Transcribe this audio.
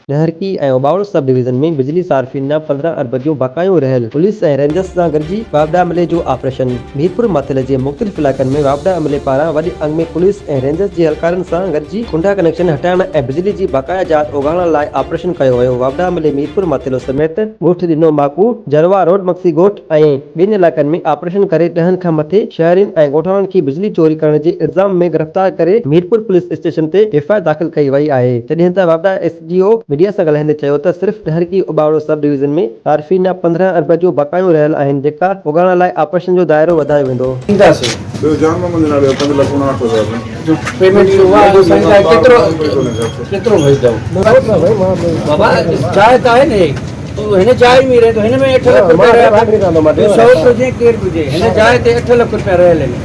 नहरकी ऐं उबावड़ो sub division में बिजली सार्फिन 15 अरब जो बकायूं रहियल पुलिस ऐं रेंजर्स सां गॾिजी वापडा अमले जो ऑपरेशन। मीरपुर माथेल जे मुख़्तलिफ़ इलाक़नि में वापडा अमले पारां वॾे अंग में पुलिस ऐं रेंजर्स जे एहलकारनि सां गॾिजी कुंडा कनेक्शन हटाइण ऐं बिजली जी बकाया जात उगाइण लाइ ऑपरेशन कयो वियो। वापडा अमले मीरपुर माथेलो समेत ॻोठ ॾिनो माकू जरवा रोड मक्सी ॻोठ ऐं ॿिनि इलाक़नि में ऑपरेशन करे 10 खां मथे शहरियुनि ऐं ॻोठाणनि खे बिजली चोरी करण जे इल्ज़ाम में गिरफ़्तार करे मीरपुर पुलिस स्टेशन ते एफआईआर दाख़िल कई वई आहे। तॾहिं त वापडा एसडीओ मीडिया सां ॻाल्हाईंदे चयो त सिर्फ़ नहरकी उबावड़ो सब डिवीजन में सार्फिन 15 अरब जो बकायूं रहियल आहिनि जेका उगाइण लाइ ऑपरेशन जो दाइरो वधायो वेंदो। पेमेंट केतिरो भेजदव बाबा चाहे त आहे ने हिन जाइ में रहे तो हिन में 8 लाख रुपया 100 तो जे केर बुझे हिन जाइ ते 8 लाख रुपया रहियल आहिनि।